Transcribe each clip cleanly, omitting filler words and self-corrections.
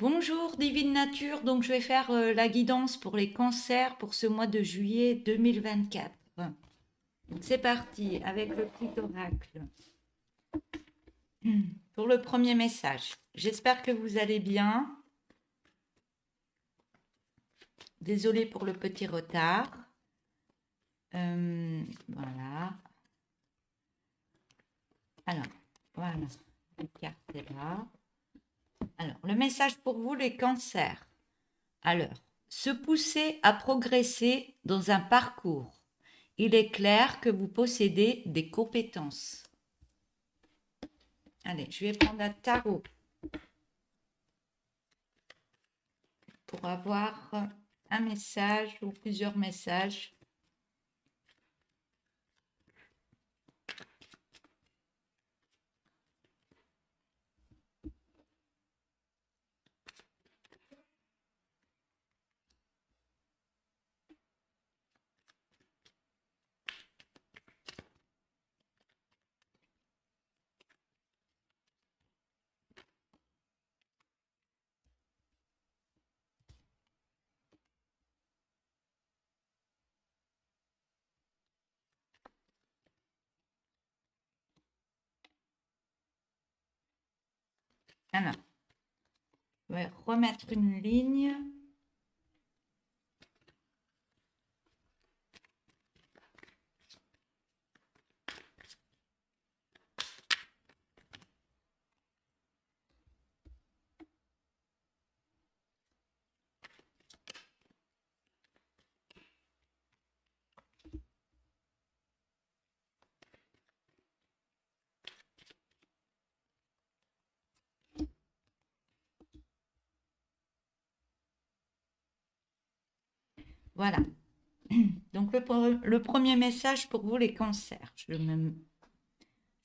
Bonjour Divine Nature, donc je vais faire la guidance pour les cancers pour ce mois de juillet 2024. Donc c'est parti avec le petit oracle. Pour le premier message, j'espère que vous allez bien. Désolée pour le petit retard. Voilà. Alors, voilà, la carte est là. Alors, le message pour vous, les cancers. Alors, se pousser à progresser dans un parcours. Il est clair que vous possédez des compétences. Allez, je vais prendre un tarot pour avoir un message ou plusieurs messages. Alors, je vais remettre une ligne. Voilà. Donc, le premier message pour vous, les cancers. Je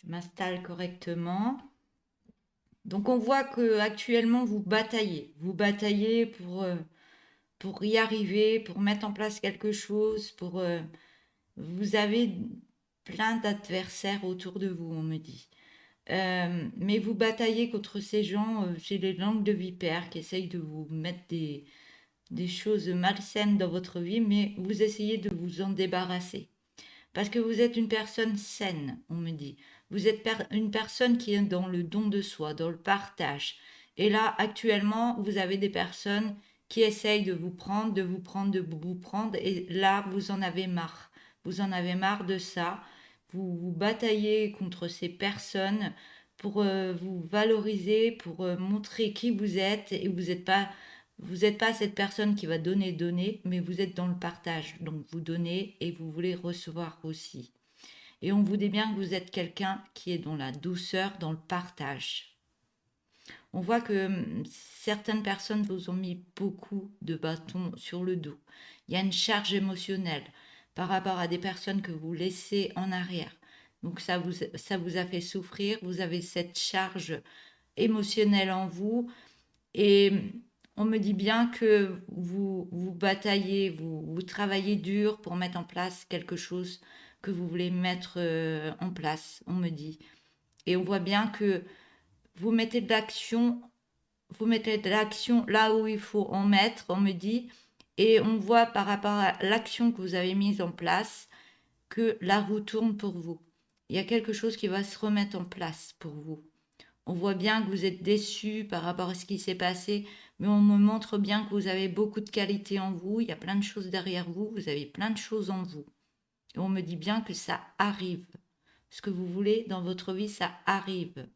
m'installe correctement. Donc, on voit que actuellement vous bataillez. Vous bataillez pour y arriver, pour mettre en place quelque chose, vous avez plein d'adversaires autour de vous, on me dit. Mais vous bataillez contre ces gens, j'ai les langues de vipère qui essayent de vous mettre des choses malsaines dans votre vie, mais vous essayez de vous en débarrasser. Parce que vous êtes une personne saine, on me dit. Vous êtes une personne qui est dans le don de soi, dans le partage. Et là, actuellement, vous avez des personnes qui essayent de vous prendre, de vous prendre, de vous prendre. Et là, vous en avez marre. Vous en avez marre de ça. Vous bataillez contre ces personnes pour vous valoriser, pour montrer qui vous êtes. Et vous n'êtes pas cette personne qui va donner, donner, mais vous êtes dans le partage. Donc vous donnez et vous voulez recevoir aussi. Et on vous dit bien que vous êtes quelqu'un qui est dans la douceur, dans le partage. On voit que certaines personnes vous ont mis beaucoup de bâtons sur le dos. Il y a une charge émotionnelle par rapport à des personnes que vous laissez en arrière. Donc ça vous a fait souffrir, vous avez cette charge émotionnelle en vous et on me dit bien que vous bataillez, vous travaillez dur pour mettre en place quelque chose que vous voulez mettre en place, on me dit. Et on voit bien que vous mettez de l'action, vous mettez de l'action là où il faut en mettre, on me dit. Et on voit par rapport à l'action que vous avez mise en place que la roue tourne pour vous. Il y a quelque chose qui va se remettre en place pour vous. On voit bien que vous êtes déçu par rapport à ce qui s'est passé, mais on me montre bien que vous avez beaucoup de qualités en vous, il y a plein de choses derrière vous, vous avez plein de choses en vous. Et on me dit bien que ça arrive. Ce que vous voulez dans votre vie, ça arrive.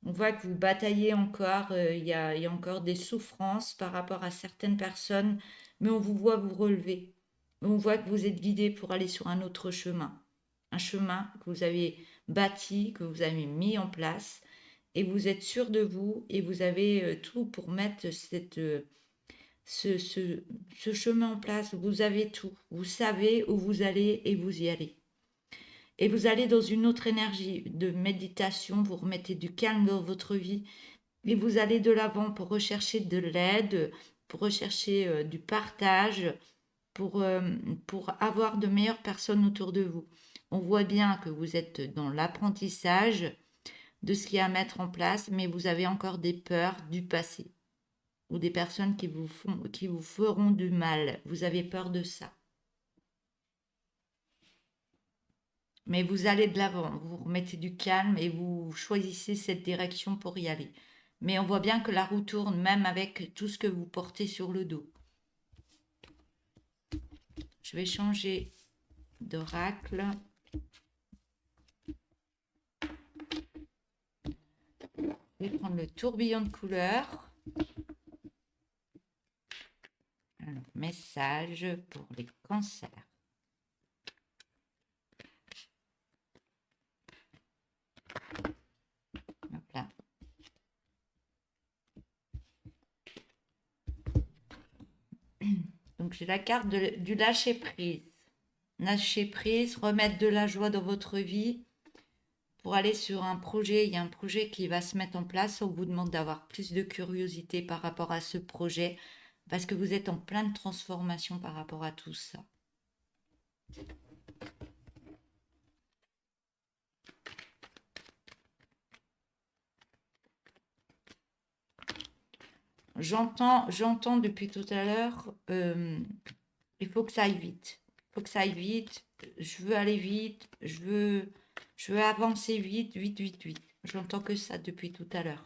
On voit que vous bataillez encore, il y a encore des souffrances par rapport à certaines personnes, mais on vous voit vous relever. On voit que vous êtes guidé pour aller sur un autre chemin. Un chemin que vous avez bâti, que vous avez mis en place, et vous êtes sûr de vous, et vous avez tout pour mettre ce chemin en place. Vous avez tout. Vous savez où vous allez et vous y allez. Et vous allez dans une autre énergie de méditation, vous remettez du calme dans votre vie et vous allez de l'avant pour rechercher de l'aide, pour rechercher du partage, pour, euh, pour avoir de meilleures personnes autour de vous. On voit bien que vous êtes dans l'apprentissage de ce qu'il y a à mettre en place, mais vous avez encore des peurs du passé. ou des personnes qui vous feront du mal. Vous avez peur de ça. Mais vous allez de l'avant, vous remettez du calme et vous choisissez cette direction pour y aller. Mais on voit bien que la roue tourne même avec tout ce que vous portez sur le dos. Je vais changer d'oracle. Je vais prendre le tourbillon de couleurs. Alors, message pour les cancers. Hop là. Donc, j'ai la carte du lâcher prise. Lâcher prise, remettre de la joie dans votre vie pour aller sur un projet. Il y a un projet qui va se mettre en place. On vous demande d'avoir plus de curiosité par rapport à ce projet parce que vous êtes en pleine transformation par rapport à tout ça. J'entends depuis tout à l'heure, il faut que ça aille vite. Il faut que ça aille vite. Je veux aller vite. Je veux avancer vite, vite, vite, vite. J'entends que ça depuis tout à l'heure.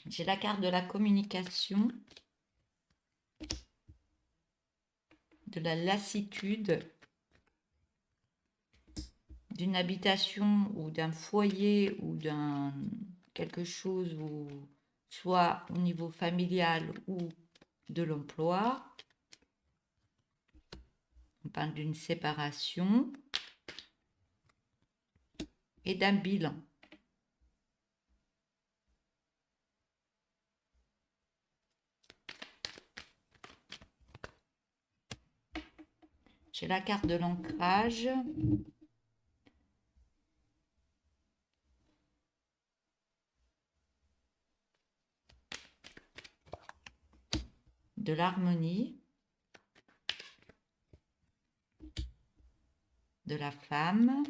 J'ai la carte de la communication, de la lassitude, d'une habitation ou d'un foyer ou d'un quelque chose, ou soit au niveau familial ou de l'emploi. On parle d'une séparation et d'un bilan. J'ai la carte de l'ancrage. De l'harmonie. De la femme.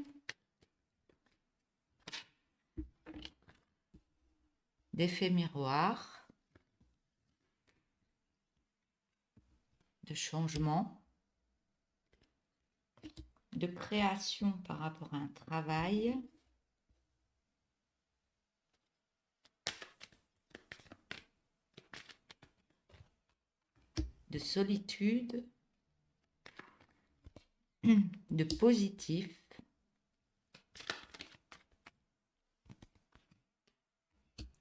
D'effet miroir. De changement. De création par rapport à un travail. De solitude. De positif.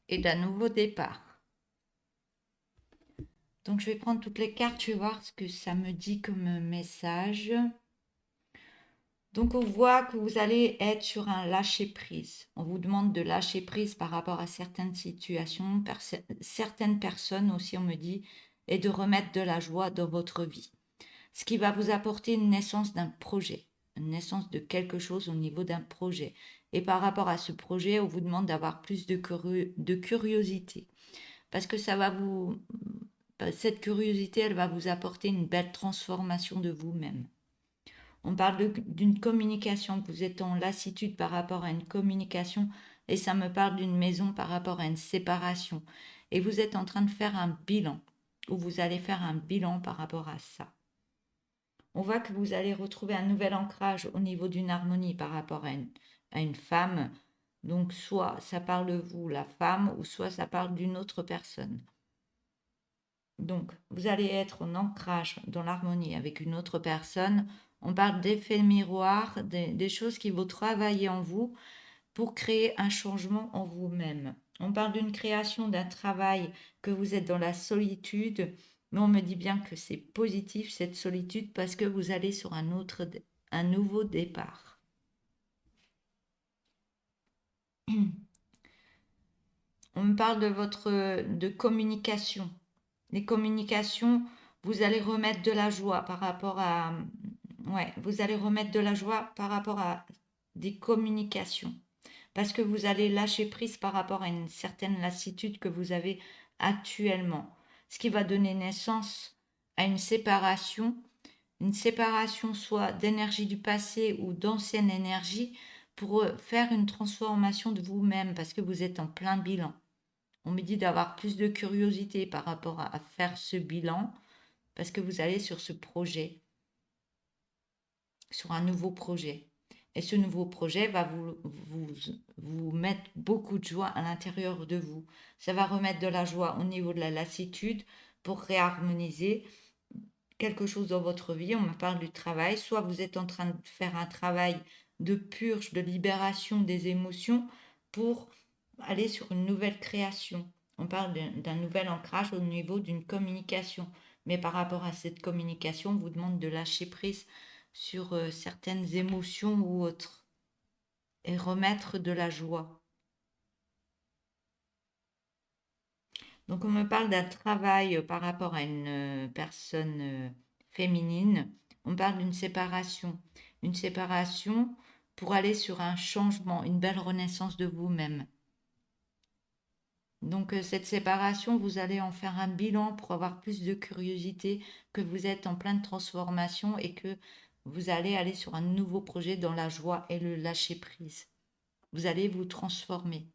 Et d'un nouveau départ. Donc, je vais prendre toutes les cartes, je vais voir ce que ça me dit comme message. Donc, on voit que vous allez être sur un lâcher-prise. On vous demande de lâcher prise par rapport à certaines situations, certaines personnes aussi, on me dit, et de remettre de la joie dans votre vie. Ce qui va vous apporter une naissance d'un projet, une naissance de quelque chose au niveau d'un projet. Et par rapport à ce projet, on vous demande d'avoir plus de curiosité. Parce que ça va cette curiosité, elle va vous apporter une belle transformation de vous-même. On parle d'une communication, que vous êtes en lassitude par rapport à une communication, et ça me parle d'une maison par rapport à une séparation. Et vous êtes en train de faire un bilan, ou vous allez faire un bilan par rapport à ça. On voit que vous allez retrouver un nouvel ancrage au niveau d'une harmonie par rapport à une femme. Donc, soit ça parle de vous, la femme, ou soit ça parle d'une autre personne. Donc, vous allez être en ancrage dans l'harmonie avec une autre personne. On parle d'effets miroirs, des choses qui vont travailler en vous pour créer un changement en vous-même. On parle d'une création d'un travail, que vous êtes dans la solitude, mais on me dit bien que c'est positif cette solitude parce que vous allez sur un nouveau départ. On me parle de communication. Les communications, vous allez remettre de la joie par rapport à... Ouais, vous allez remettre de la joie par rapport à des communications. Parce que vous allez lâcher prise par rapport à une certaine lassitude que vous avez actuellement. Ce qui va donner naissance à une séparation soit d'énergie du passé ou d'ancienne énergie pour faire une transformation de vous-même parce que vous êtes en plein bilan. On me dit d'avoir plus de curiosité par rapport à faire ce bilan, parce que vous allez sur ce projet, sur un nouveau projet. Et ce nouveau projet va vous mettre beaucoup de joie à l'intérieur de vous. Ça va remettre de la joie au niveau de la lassitude pour réharmoniser quelque chose dans votre vie. On me parle du travail. Soit vous êtes en train de faire un travail de purge, de libération des émotions pour aller sur une nouvelle création. On parle d'un nouvel ancrage au niveau d'une communication. Mais par rapport à cette communication, on vous demande de lâcher prise sur certaines émotions ou autres et remettre de la joie. Donc on me parle d'un travail par rapport à une personne féminine. On parle d'une séparation. Une séparation pour aller sur un changement, une belle renaissance de vous-même. Donc cette séparation, vous allez en faire un bilan pour avoir plus de curiosité, que vous êtes en pleine transformation et que vous allez aller sur un nouveau projet dans la joie et le lâcher-prise. Vous allez vous transformer.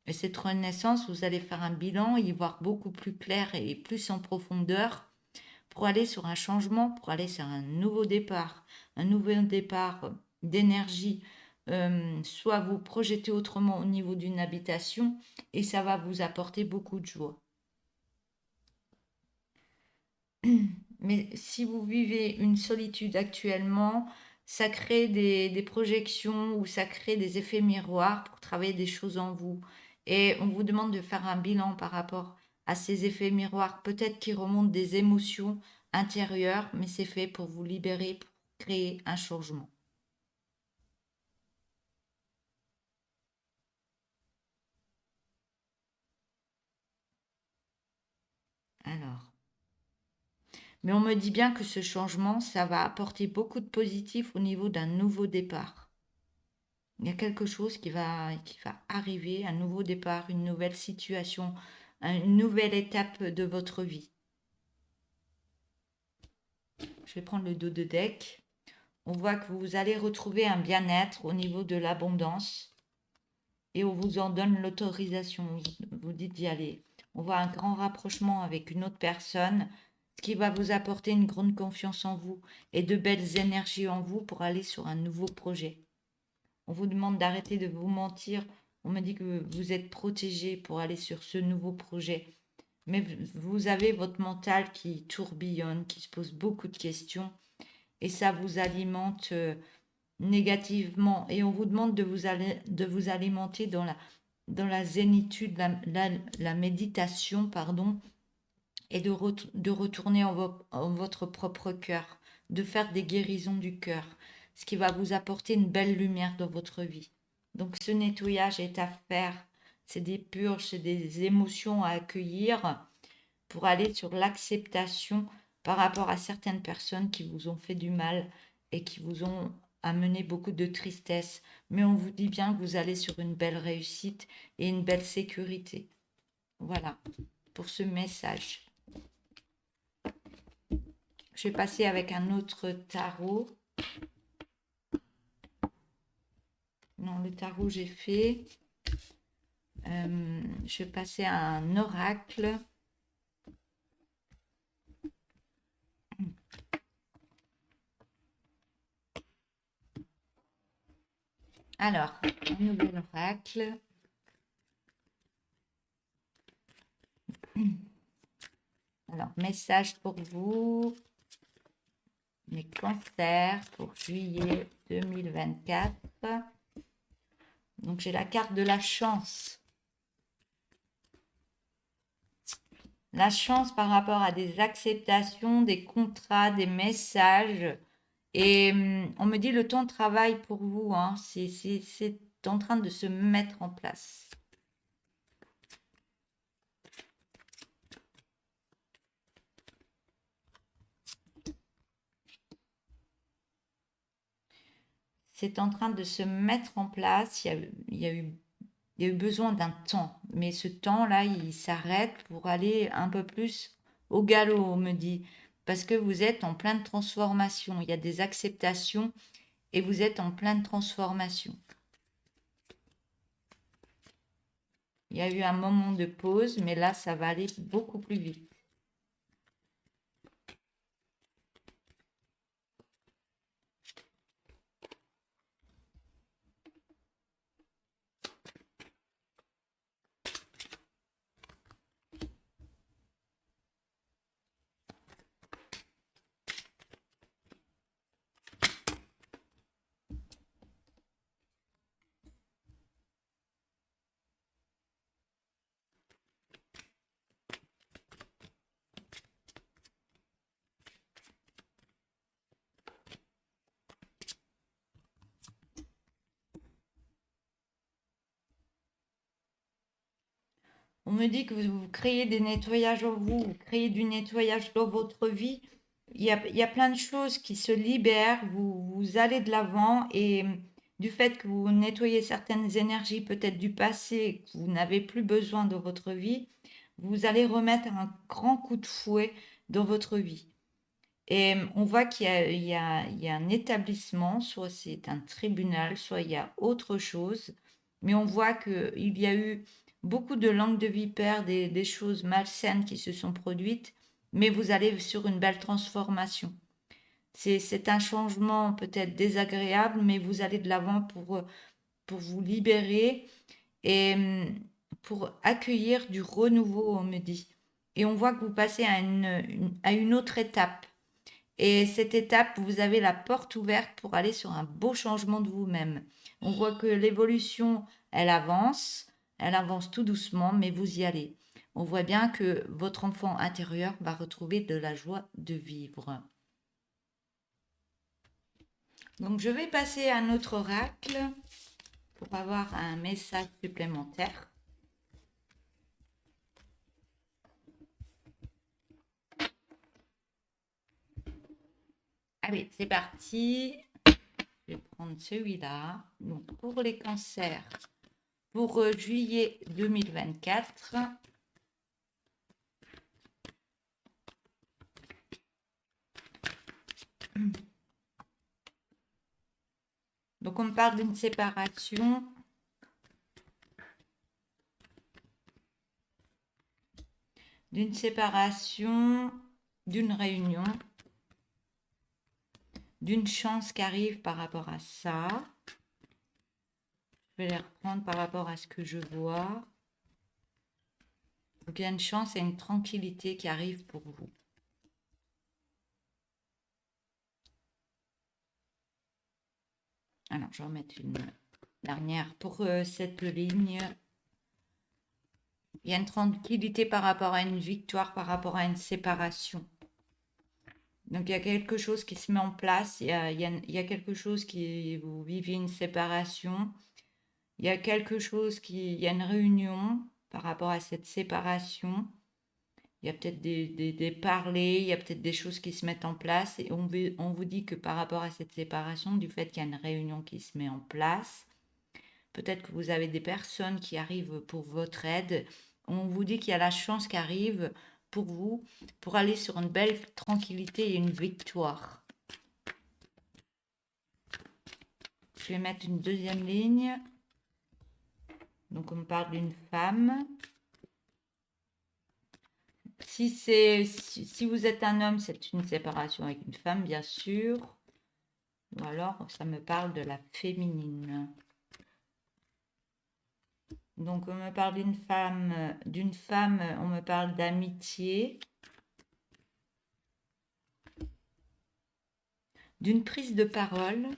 Et cette renaissance, vous allez faire un bilan, y voir beaucoup plus clair et plus en profondeur pour aller sur un changement, pour aller sur un nouveau départ d'énergie. Soit vous projetez autrement au niveau d'une habitation et ça va vous apporter beaucoup de joie. Mais si vous vivez une solitude actuellement, ça crée des projections ou ça crée des effets miroirs pour travailler des choses en vous. Et on vous demande de faire un bilan par rapport à ces effets miroirs, peut-être qui remontent des émotions intérieures, mais c'est fait pour vous libérer, pour créer un changement. Alors, mais on me dit bien que ce changement, ça va apporter beaucoup de positif au niveau d'un nouveau départ. Il y a quelque chose qui va arriver, un nouveau départ, une nouvelle situation, une nouvelle étape de votre vie. Je vais prendre le dos de deck. On voit que vous allez retrouver un bien-être au niveau de l'abondance et on vous en donne l'autorisation. Vous dites d'y aller. On voit un grand rapprochement avec une autre personne, ce qui va vous apporter une grande confiance en vous et de belles énergies en vous pour aller sur un nouveau projet. On vous demande d'arrêter de vous mentir. On me dit que vous êtes protégé pour aller sur ce nouveau projet. Mais vous avez votre mental qui tourbillonne, qui se pose beaucoup de questions. Et ça vous alimente négativement. Et on vous demande de vous alimenter dans la zénitude, la méditation, pardon, et de retourner en votre propre cœur, de faire des guérisons du cœur, ce qui va vous apporter une belle lumière dans votre vie. Donc ce nettoyage est à faire, c'est des purges, c'est des émotions à accueillir pour aller sur l'acceptation par rapport à certaines personnes qui vous ont fait du mal et qui vous ont amené beaucoup de tristesse. Mais on vous dit bien que vous allez sur une belle réussite et une belle sécurité. Voilà pour ce message. Je vais passer avec un autre tarot. Non, le tarot j'ai fait. Je vais passer à un oracle. Alors, un nouvel oracle. Alors, message pour vous. Les cancers pour juillet 2024. Donc, j'ai la carte de la chance. La chance par rapport à des acceptations, des contrats, des messages. Et on me dit le temps de travail pour vous, hein, c'est en train de se mettre en place. C'est en train de se mettre en place. Il y a eu besoin d'un temps, mais ce temps-là, il s'arrête pour aller un peu plus au galop, on me dit, parce que vous êtes en pleine transformation. Il y a des acceptations et vous êtes en pleine transformation. Il y a eu un moment de pause, mais là, ça va aller beaucoup plus vite. On me dit que vous créez des nettoyages en vous, vous créez du nettoyage dans votre vie. Il y a plein de choses qui se libèrent, vous allez de l'avant et du fait que vous nettoyez certaines énergies, peut-être du passé, que vous n'avez plus besoin dans votre vie, vous allez remettre un grand coup de fouet dans votre vie. Et on voit qu'il y a un établissement, soit c'est un tribunal, soit il y a autre chose, mais on voit qu'il y a eu beaucoup de langues de vipère, des choses malsaines qui se sont produites, mais vous allez sur une belle transformation. C'est un changement peut-être désagréable, mais vous allez de l'avant pour vous libérer et pour accueillir du renouveau, on me dit. Et on voit que vous passez à une autre étape. Et cette étape, vous avez la porte ouverte pour aller sur un beau changement de vous-même. On voit que l'évolution, elle avance tout doucement, mais vous y allez. On voit bien que votre enfant intérieur va retrouver de la joie de vivre. Donc, je vais passer à un autre oracle pour avoir un message supplémentaire. Allez, c'est parti. Je vais prendre celui-là. Donc, pour les cancers, pour juillet 2024. Donc, on me parle d'une séparation. D'une séparation, d'une réunion, d'une chance qui arrive par rapport à ça. Je vais les reprendre par rapport à ce que je vois. Donc, il y a une chance et une tranquillité qui arrive pour vous. Alors, je vais remettre une dernière pour cette ligne. Il y a une tranquillité par rapport à une victoire, par rapport à une séparation. Donc, il y a quelque chose qui se met en place. Il y a quelque chose qui... Vous vivez une séparation. Il y a quelque chose qui... Il y a une réunion par rapport à cette séparation. Il y a peut-être des parlers, il y a peut-être des choses qui se mettent en place. Et on vous dit que par rapport à cette séparation, du fait qu'il y a une réunion qui se met en place, peut-être que vous avez des personnes qui arrivent pour votre aide. On vous dit qu'il y a la chance qui arrive pour vous, pour aller sur une belle tranquillité et une victoire. Je vais mettre une deuxième ligne. Donc on me parle d'une femme. Si vous êtes un homme, c'est une séparation avec une femme, bien sûr. Ou alors, ça me parle de la féminine. Donc, on me parle d'une femme, on me parle d'amitié, d'une prise de parole.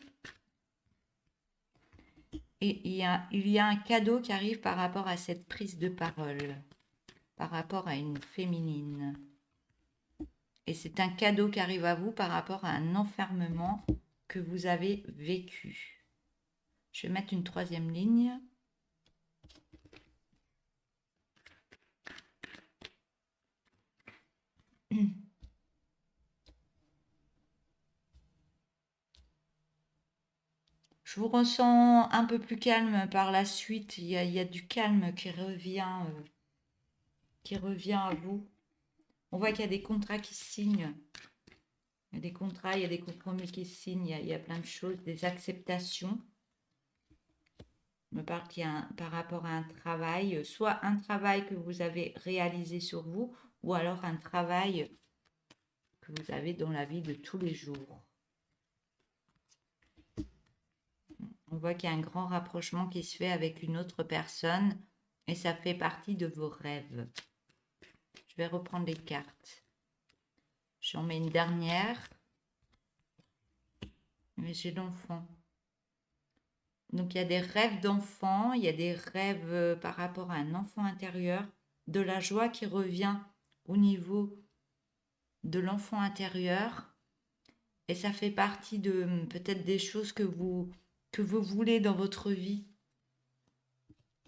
Et il y a un cadeau qui arrive par rapport à cette prise de parole, par rapport à une féminine. Et c'est un cadeau qui arrive à vous par rapport à un enfermement que vous avez vécu. Je vais mettre une troisième ligne. Je vous ressens un peu plus calme par la suite. Il y a du calme qui revient à vous. On voit qu'il y a des contrats qui se signent. Il y a des contrats, il y a des compromis qui se signent. Il y a plein de choses, des acceptations. me parle qu'il y a par rapport à un travail, soit un travail que vous avez réalisé sur vous, ou alors un travail que vous avez dans la vie de tous les jours. On voit qu'il y a un grand rapprochement qui se fait avec une autre personne et ça fait partie de vos rêves. Je vais reprendre les cartes. J'en mets une dernière. Mais j'ai l'enfant. Donc il y a des rêves d'enfant, il y a des rêves par rapport à un enfant intérieur, de la joie qui revient au niveau de l'enfant intérieur. Et ça fait partie de peut-être des choses que vous voulez dans votre vie.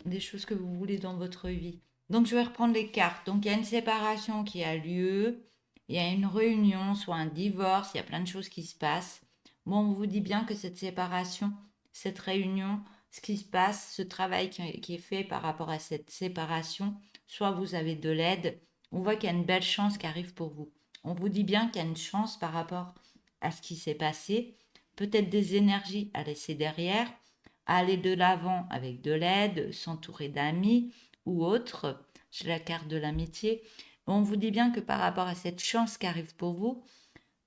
Des choses que vous voulez dans votre vie. Donc je vais reprendre les cartes. Donc il y a une séparation qui a lieu, il y a une réunion, soit un divorce, il y a plein de choses qui se passent. Bon, on vous dit bien que cette séparation, cette réunion, ce qui se passe, ce travail qui est fait par rapport à cette séparation, soit vous avez de l'aide, on voit qu'il y a une belle chance qui arrive pour vous. On vous dit bien qu'il y a une chance par rapport à ce qui s'est passé, peut-être des énergies à laisser derrière, à aller de l'avant avec de l'aide, s'entourer d'amis ou autres. C'est la carte de l'amitié. On vous dit bien que par rapport à cette chance qui arrive pour vous,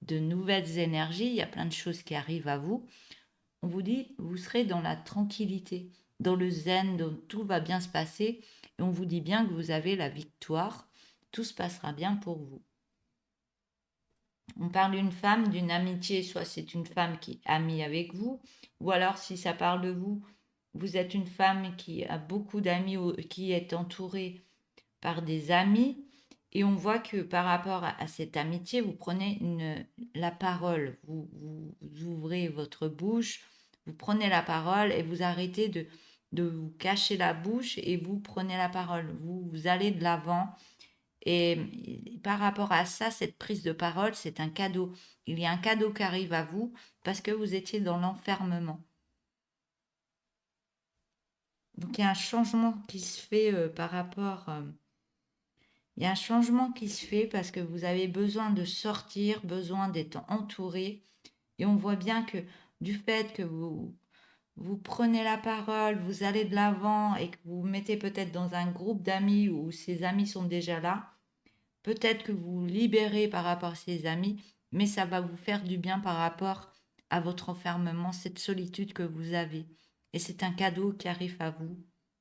de nouvelles énergies, il y a plein de choses qui arrivent à vous. On vous dit, vous serez dans la tranquillité, dans le zen, dont tout va bien se passer. Et on vous dit bien que vous avez la victoire. Tout se passera bien pour vous. On parle d'une femme, d'une amitié, soit c'est une femme qui est amie avec vous, ou alors si ça parle de vous, vous êtes une femme qui a beaucoup d'amis, qui est entourée par des amis, et on voit que par rapport à cette amitié, vous prenez la parole, vous ouvrez votre bouche, vous prenez la parole et vous arrêtez de vous cacher la bouche et vous prenez la parole, vous allez de l'avant. Et par rapport à ça, cette prise de parole, c'est un cadeau. Il y a un cadeau qui arrive à vous parce que vous étiez dans l'enfermement. Donc il y a un changement qui se fait par rapport... il y a un changement qui se fait parce que vous avez besoin de sortir, besoin d'être entouré. Et on voit bien que du fait que vous prenez la parole, vous allez de l'avant et que vous vous mettez peut-être dans un groupe d'amis où ces amis sont déjà là, peut-être que vous vous libérez par rapport à ces amis, mais ça va vous faire du bien par rapport à votre enfermement, cette solitude que vous avez. Et c'est un cadeau qui arrive à vous.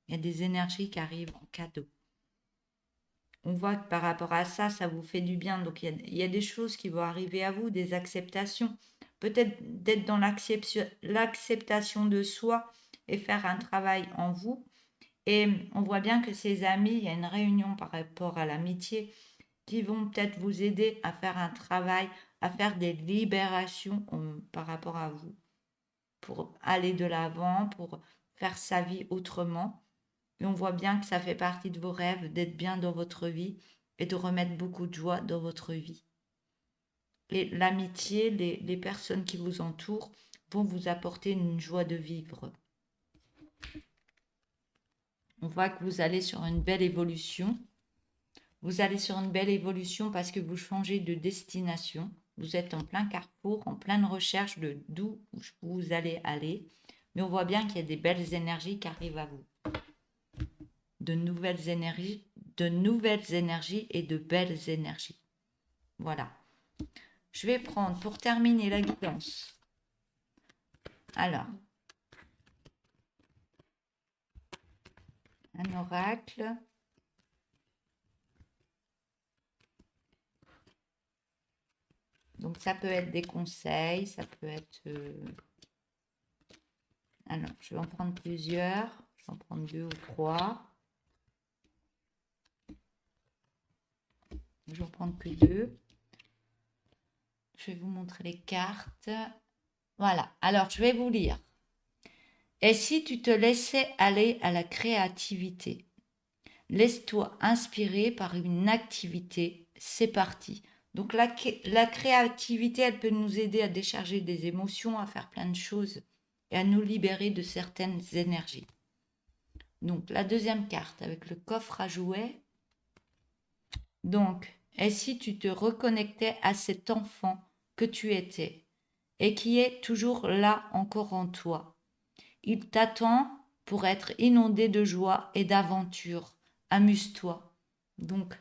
Il y a des énergies qui arrivent en cadeau. On voit que par rapport à ça, ça vous fait du bien. Donc il y a des choses qui vont arriver à vous, des acceptations. Peut-être d'être dans l'acceptation de soi et faire un travail en vous. Et on voit bien que ces amis, il y a une réunion par rapport à l'amitié qui vont peut-être vous aider à faire un travail, à faire des libérations par rapport à vous, pour aller de l'avant, pour faire sa vie autrement. Et on voit bien que ça fait partie de vos rêves, d'être bien dans votre vie et de remettre beaucoup de joie dans votre vie. Et l'amitié, les personnes qui vous entourent vont vous apporter une joie de vivre. On voit que vous allez sur une belle évolution. Vous allez sur une belle évolution parce que vous changez de destination. Vous êtes en plein carrefour, en pleine recherche de d'où vous allez aller. Mais on voit bien qu'il y a des belles énergies qui arrivent à vous. De nouvelles énergies et de belles énergies. Voilà. Je vais prendre pour terminer la guidance. Alors, un oracle. Donc ça peut être des conseils, ça peut être... Alors, je vais en prendre plusieurs. Je vais en prendre 2 ou 3. Je vais en prendre que 2. Je vais vous montrer les cartes. Voilà. Alors, je vais vous lire. Et si tu te laissais aller à la créativité? Laisse-toi inspirer par une activité. C'est parti. Donc, la créativité, elle peut nous aider à décharger des émotions, à faire plein de choses et à nous libérer de certaines énergies. Donc, la deuxième carte avec le coffre à jouets. Donc, et si tu te reconnectais à cet enfant que tu étais et qui est toujours là encore en toi? Il t'attend pour être inondé de joie et d'aventure. Amuse-toi. Donc,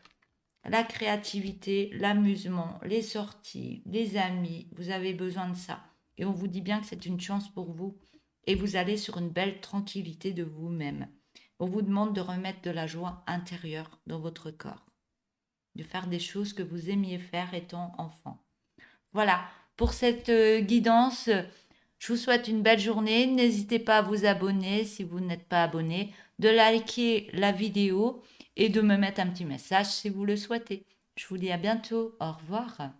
la créativité, l'amusement, les sorties, les amis, vous avez besoin de ça. Et on vous dit bien que c'est une chance pour vous. Et vous allez sur une belle tranquillité de vous-même. On vous demande de remettre de la joie intérieure dans votre corps. De faire des choses que vous aimiez faire étant enfant. Voilà, pour cette guidance, je vous souhaite une belle journée. N'hésitez pas à vous abonner si vous n'êtes pas abonné, de liker la vidéo et de me mettre un petit message si vous le souhaitez. Je vous dis à bientôt. Au revoir.